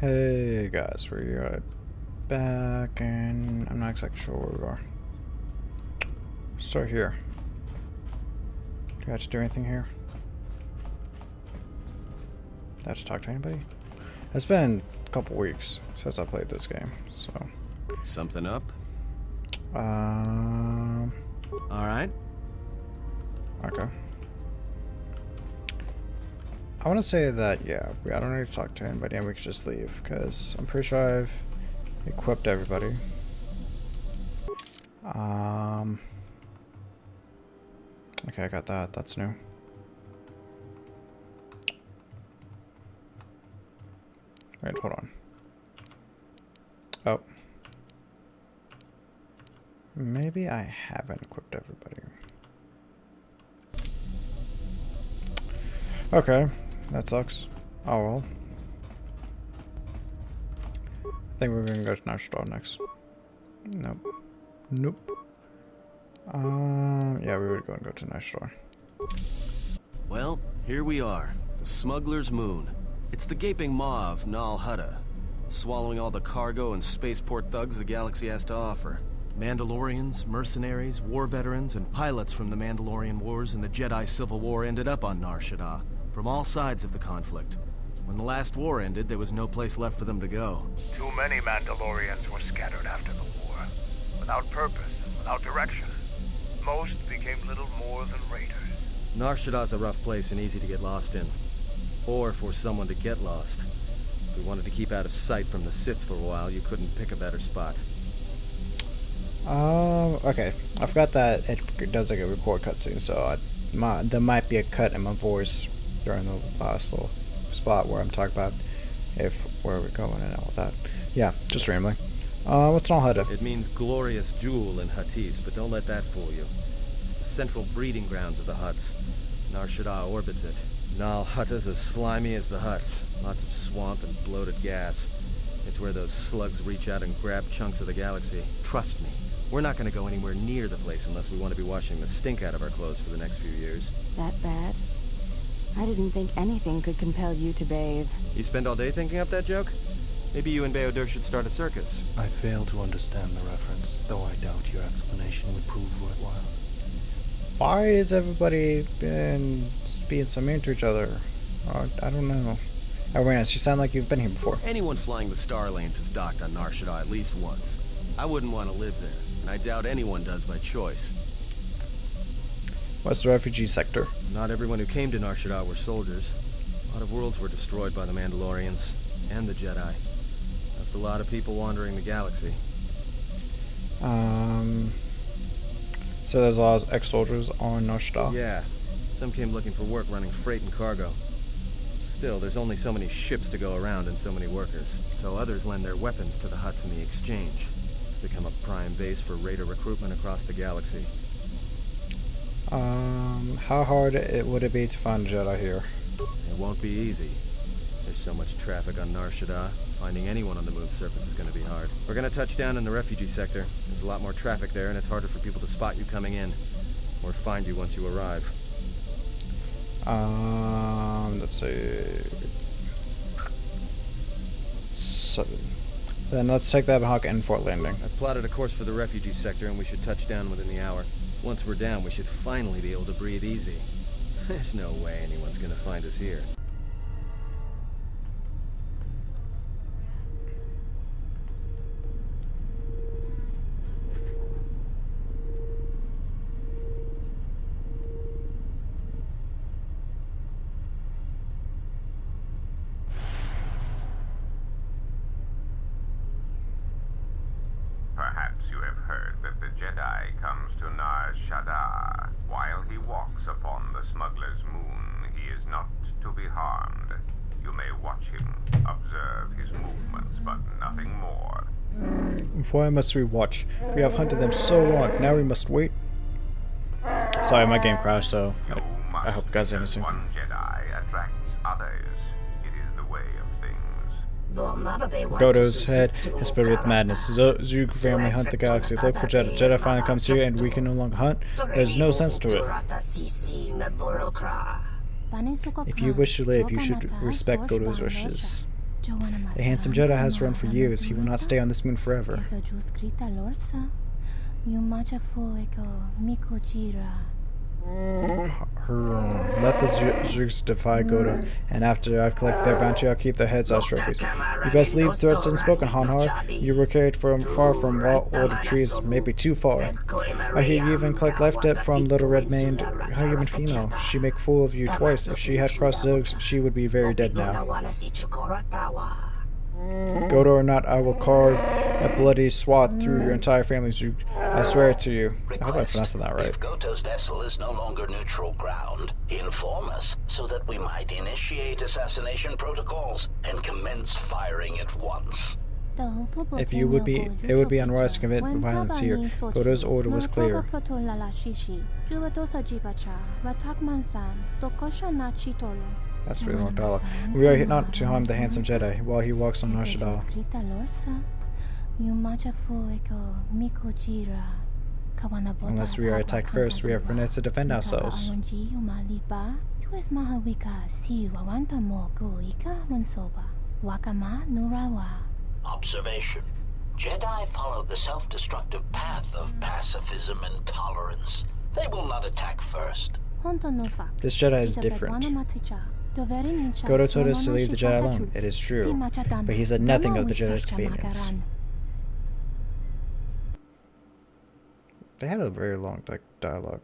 Hey guys, we're back and I'm not exactly sure where we are. Start here. Do I have to do anything here? Do I have to talk to anybody? It's been a couple weeks since I played this game, so. Something up? Um. Alright. Okay. I want to say that, yeah, I don't need to talk to anybody and we can just leave, because I'm pretty sure I've equipped everybody. Okay, I got that. That's new. Wait, hold on. Oh. Maybe I haven't equipped everybody. Okay. That sucks. Oh well. I think we're gonna go to National next. Nope. Nope. Yeah, we were going to go to National. Well, here we are. The Smuggler's Moon. It's the gaping maw of Nal Hutta, swallowing all the cargo and spaceport thugs the galaxy has to offer. Mandalorians, mercenaries, war veterans, and pilots from the Mandalorian Wars and the Jedi Civil War ended up on Nar Shaddaa, from all sides of the conflict. When the last war ended, there was no place left for them to go. Too many Mandalorians were scattered after the war, without purpose and without direction. Most became little more than raiders. Nar Shaddaa's a rough place and easy to get lost in. Or for someone to get lost. If we wanted to keep out of sight from the Sith for a while, you couldn't pick a better spot. Okay. I forgot that it does like a record cutscene, so there might be a cut in my voice during the last little spot where I'm talking about where we're going and all that. Yeah, just rambling. What's Nal Hutta? It means glorious jewel in Huttese, but don't let that fool you. It's the central breeding grounds of the Hutts. Nar Shaddaa orbits it. Nal Hutta's as slimy as the Hutts. Lots of swamp and bloated gas. It's where those slugs reach out and grab chunks of the galaxy. Trust me, we're not going to go anywhere near the place unless we want to be washing the stink out of our clothes for the next few years. That bad? I didn't think anything could compel you to bathe. You spend all day thinking up that joke? Maybe you and Bayodur should start a circus. I fail to understand the reference, though I doubt your explanation would prove worthwhile. Why is everybody being so mean to each other? I don't know. Awareness, you sound like you've been here before. Anyone flying the Star Lanes has docked on Nar Shaddaa at least once. I wouldn't want to live there, and I doubt anyone does by choice. What's the refugee sector? Not everyone who came to Nar Shaddaa were soldiers. A lot of worlds were destroyed by the Mandalorians and the Jedi. Left a lot of people wandering the galaxy. So there's a lot of ex-soldiers on Nar Shaddaa? Yeah. Some came looking for work running freight and cargo. Still, there's only so many ships to go around and so many workers. So others lend their weapons to the Hutts in the exchange. It's become a prime base for raider recruitment across the galaxy. How hard would it be to find a Jedi here? It won't be easy. There's so much traffic on Nar Shaddaa. Finding anyone on the moon's surface is going to be hard. We're going to touch down in the refugee sector. There's a lot more traffic there, and it's harder for people to spot you coming in. Or find you once you arrive. Let's see. So, then let's take that Hawk and Fort Landing. I've plotted a course for the refugee sector, and we should touch down within the hour. Once we're down, we should finally be able to breathe easy. There's no way anyone's going to find us here. Perhaps you have heard that the Jedi comes to Nar Shaddaa. While he walks upon the Smuggler's Moon, he is not to be harmed. You may watch him, observe his movements, but nothing more. Why must we watch? We have hunted them so long, now we must wait? Sorry, my game crashed, so I hope you guys didn't see. One Jedi attracts others. It is the way of things. Goto's head is filled with madness. Zug family hunt the galaxy. Look for Jedi. Jedi finally comes here and we can no longer hunt. There's no sense to it. If you wish to live, you should respect Goto's wishes. The handsome Jedi has run for years. He will not stay on this moon forever. Let the Zooks defy KoTOR, and after I've collected their bounty, I'll keep their heads as trophies. You best leave threats unspoken, Hanhar. You were carried from far from world of trees, maybe too far. I hear you even collect life debt from little red-maned human female. She make fool of you twice. If she had crossed Zooks, she would be very dead now. KoTOR or not, I will carve a bloody swath through your entire family, Zook. I swear it to you. I hope I pronounced that right. If KoTOR's vessel is no longer neutral ground, inform us so that we might initiate assassination protocols and commence firing at once. If you would be, it would be unwise to commit violence here. KoTOR's order was clear. That's really long dialogue. We are not to harm the handsome Jedi while he walks on Nar Shaddaa. Unless we are attacked first, we are permitted to defend ourselves. Observation. Jedi follow the self-destructive path of pacifism and tolerance. They will not attack first. This Jedi is different. KoTOR told us to leave the Jedi alone. It is true. But he said nothing of the Jedi's companions. They had a very long dialogue.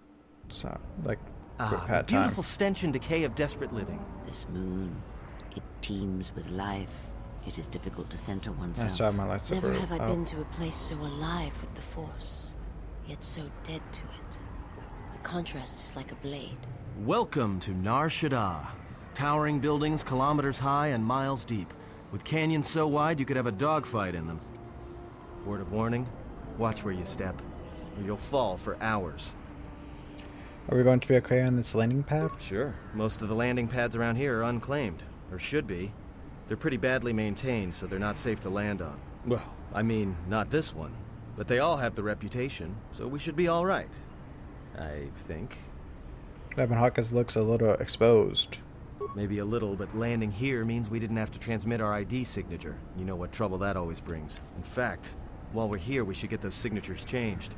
So, had time. Beautiful stench and decay of desperate living. This moon, it teems with life. It is difficult to center oneself. Nice to have my lightsaber. Never have I been to a place so alive with the Force, yet so dead to it. The contrast is like a blade. Welcome to Nar Shaddaa. Towering buildings kilometers high and miles deep, with canyons so wide you could have a dogfight in them. Word of warning, watch where you step, or you'll fall for hours. Are we going to be okay on this landing pad? Sure. Most of the landing pads around here are unclaimed, or should be. They're pretty badly maintained, so they're not safe to land on. Well, I mean, not this one. But they all have the reputation, so we should be all right. I think. Levin Hawkins looks a little exposed. Maybe a little, but landing here means we didn't have to transmit our ID signature. You know what trouble that always brings. In fact, while we're here, we should get those signatures changed.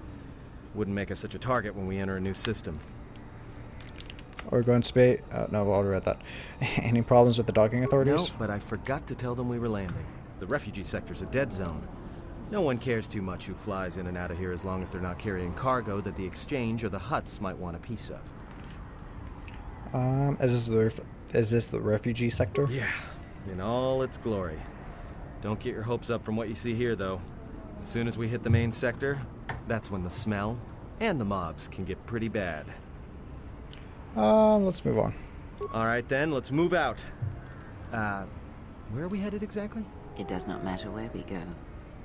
Wouldn't make us such a target when we enter a new system. Are we going to space? No, I've already read that. Any problems with the docking authorities? No, but I forgot to tell them we were landing. The refugee sector's a dead zone. No one cares too much who flies in and out of here as long as they're not carrying cargo that the exchange or the Hutts might want a piece of. Is this the refugee sector? Yeah, in all its glory. Don't get your hopes up from what you see here, though. As soon as we hit the main sector, that's when the smell and the mobs can get pretty bad. Let's move on. All right, then, let's move out. Where are we headed exactly? It does not matter where we go.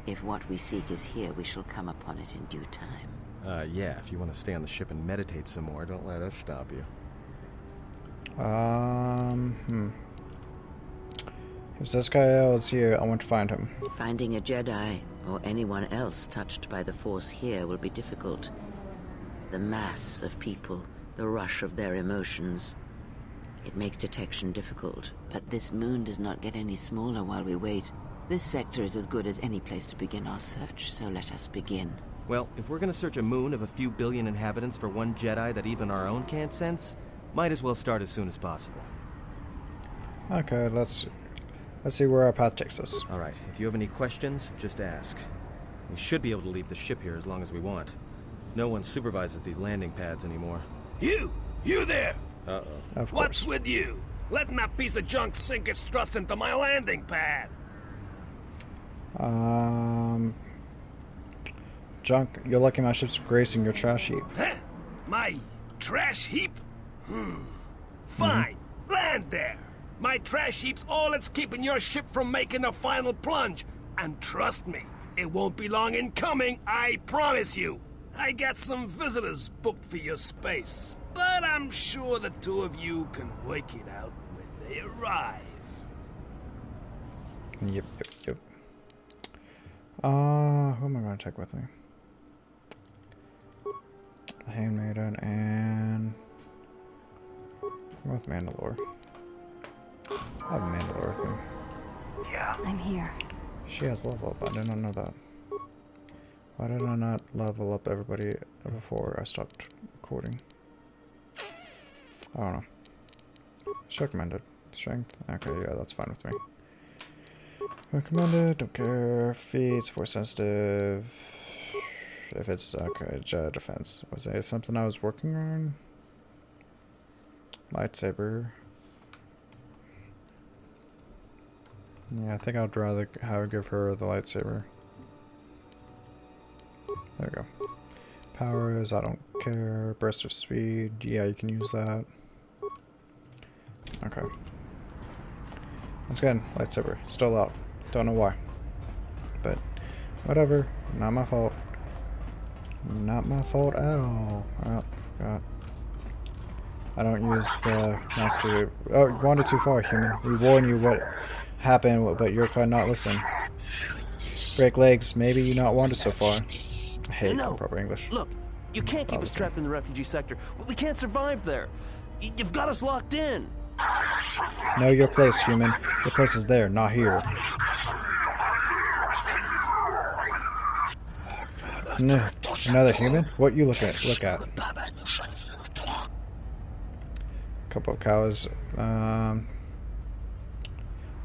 If what we seek is here, we shall come upon it in due time. Yeah, if you want to stay on the ship and meditate some more, don't let us stop you. If Zeskael is here, I want to find him. Finding a Jedi, or anyone else touched by the Force here, will be difficult. The mass of people, the rush of their emotions. It makes detection difficult, but this moon does not get any smaller while we wait. This sector is as good as any place to begin our search, so let us begin. Well, if we're gonna search a moon of a few billion inhabitants for one Jedi that even our own can't sense, might as well start as soon as possible. Okay, let's see where our path takes us. All right, if you have any questions, just ask. We should be able to leave the ship here as long as we want. No one supervises these landing pads anymore. You there! Uh-oh. Of course. What's with you? Letting that piece of junk sink its struts into my landing pad. Junk, you're lucky my ship's gracing your trash heap. Huh? My trash heap? Fine, land there. My trash heap's all that's keeping your ship from making the final plunge. And trust me, it won't be long in coming, I promise you. I got some visitors booked for your space, but I'm sure the two of you can work it out when they arrive. Yep. Who am I going to take with me? The Handmaiden and... I'm with Mandalore. I have Mandalore with me. Yeah. I'm here. She has level up. I did not know that. Why did I not level up everybody before I stopped recording? I don't know. It's recommended. Strength? Okay, yeah, that's fine with me. Recommended, don't care. Feats, force sensitive. If it's, okay, Jedi defense. Was that something I was working on? Lightsaber. Yeah, I think I'd rather give her the lightsaber. There we go. Powers, I don't care. Burst of speed, yeah, you can use that. Okay. Once again, lightsaber, still out. Don't know why. But, whatever. Not my fault. Not my fault at all. Oh, forgot. I don't use the master. Oh, you wandered too far, human. We warn you what happened, but you're not listening. Break legs, maybe you not wandered so far. I hate proper English. Look, you can't keep us trapped in the refugee sector. We can't survive there. You've got us locked in. Know your place, human. Your place is there, not here. Another human? What you look at? Look at. Couple of cows.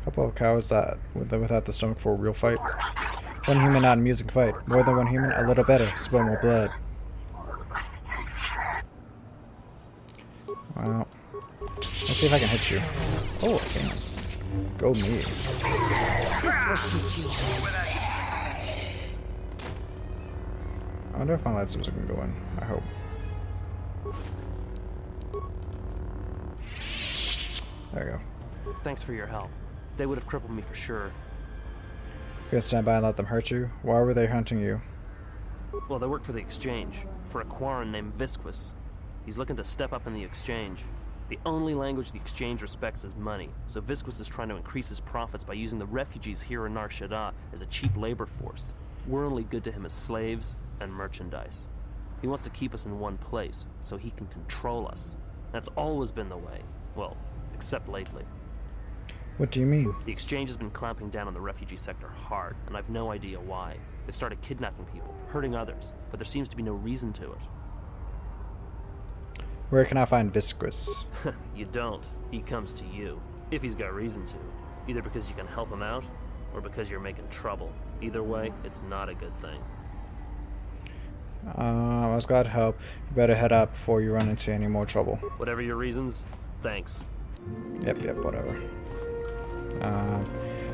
Couple of cows that without the stomach for a real fight. One human, not an amusing fight. More than one human, a little better. Spill more blood. Wow. Let's see if I can hit you. Oh, I can. Go me. This will teach you. I wonder if my lightsabers can go in. I hope. There we go. Thanks for your help. They would have crippled me for sure. You can stand by and let them hurt you? Why were they hunting you? Well, they work for the Exchange, for a Quarren named Visquis. He's looking to step up in the Exchange. The only language the Exchange respects is money, so Visquis is trying to increase his profits by using the refugees here in Nar Shaddaa as a cheap labor force. We're only good to him as slaves and merchandise. He wants to keep us in one place, so he can control us. That's always been the way. Well, except lately. What do you mean? The Exchange has been clamping down on the refugee sector hard, and I've no idea why. They've started kidnapping people, hurting others, but there seems to be no reason to it. Where can I find Visquis? You don't. He comes to you. If he's got reason to. Either because you can help him out, or because you're making trouble. Either way, it's not a good thing. I was glad to help. You better head out before you run into any more trouble. Whatever your reasons, thanks. Yep, whatever.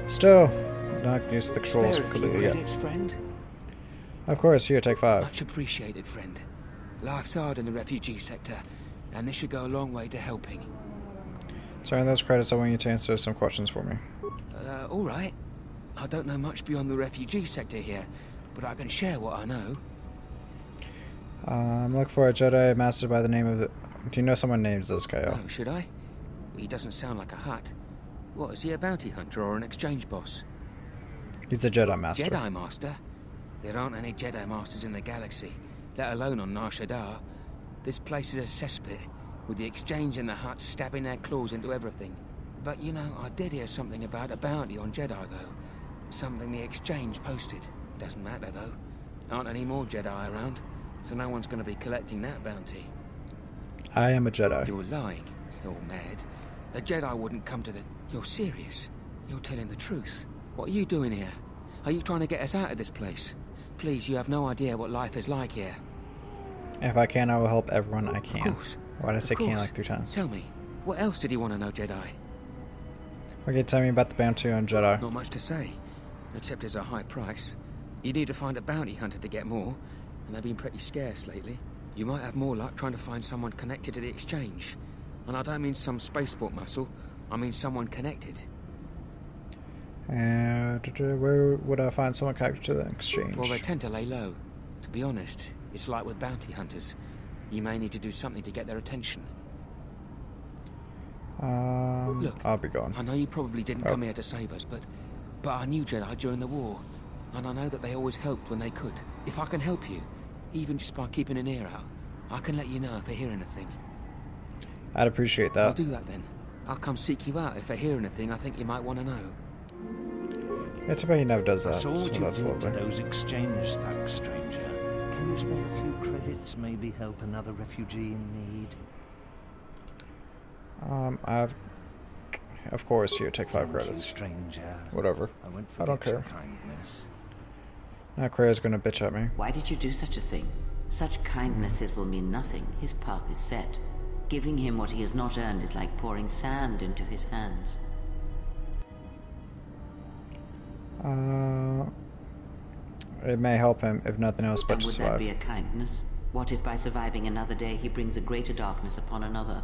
Still, not used to the controls completely yet. Friend? Of course, here, take 5. Much appreciated, friend. Life's hard in the refugee sector, and this should go a long way to helping. Sorry, those credits, I want you to answer some questions for me. Alright. I don't know much beyond the refugee sector here, but I can share what I know. I'm looking for a Jedi master by the name of... Do you know someone named Zizkael? Oh, should I? He doesn't sound like a Hutt. What, is he a bounty hunter or an exchange boss? He's a Jedi master. Jedi master? There aren't any Jedi masters in the galaxy, let alone on Nar Shaddaa. This place is a cesspit, with the Exchange and the Hutts stabbing their claws into everything. But you know, I did hear something about a bounty on Jedi, though. Something the Exchange posted. Doesn't matter, though. Aren't any more Jedi around, so no one's going to be collecting that bounty. I am a Jedi. You're lying. You're mad. A Jedi wouldn't come to the... You're serious? You're telling the truth. What are you doing here? Are you trying to get us out of this place? Please, you have no idea what life is like here. If I can, I will help everyone I can. Of course. Why did I say can like 3 times? Tell me, what else did you want to know, Jedi? Okay, tell me about the bounty on Jedi. Not much to say, except it's a high price. You need to find a bounty hunter to get more, and they've been pretty scarce lately. You might have more luck trying to find someone connected to the Exchange. And I don't mean some spaceport muscle, I mean someone connected. And where would I find someone connected to the Exchange? Well, they tend to lay low. To be honest, it's like with bounty hunters. You may need to do something to get their attention. Look, I'll be gone. I know you probably didn't come here to save us, but I knew Jedi during the war, and I know that they always helped when they could. If I can help you, even just by keeping an ear out, I can let you know if I hear anything. I'd appreciate that. I'll do that then. I'll come seek you out if I hear anything I think you might want to know. It's about he never does I that, saw so what you that's did to lovely. those exchange thugs, stranger. Can you spare a few credits, maybe help another refugee in need? Of course, here, take 5 Thank you, credits. stranger. Whatever. I won't I don't forget your care. kindness. Now Krea's gonna bitch at me. Why did you do such a thing? Such kindnesses will mean nothing. His path is set. Giving him what he has not earned is like pouring sand into his hands. It may help him, if nothing else, but And to would that survive. be a kindness? What if by surviving another day he brings a greater darkness upon another?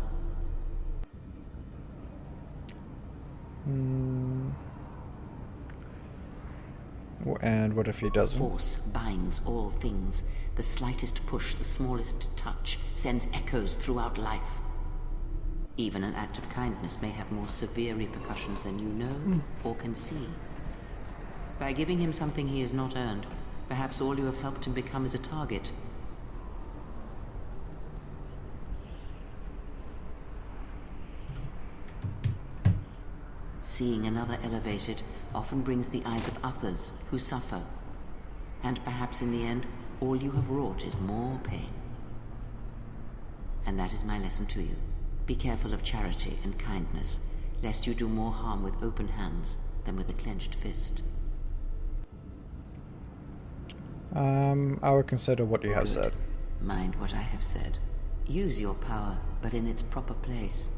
And what if he doesn't? Force binds all things. The slightest push, the smallest touch, sends echoes throughout life. Even an act of kindness may have more severe repercussions than you know or can see. By giving him something he has not earned, perhaps all you have helped him become is a target. Seeing another elevated often brings the eyes of others who suffer. And perhaps in the end, all you have wrought is more pain. And that is my lesson to you. Be careful of charity and kindness, lest you do more harm with open hands than with a clenched fist. I would consider what you have said. Mind what I have said. Use your power, but in its proper place.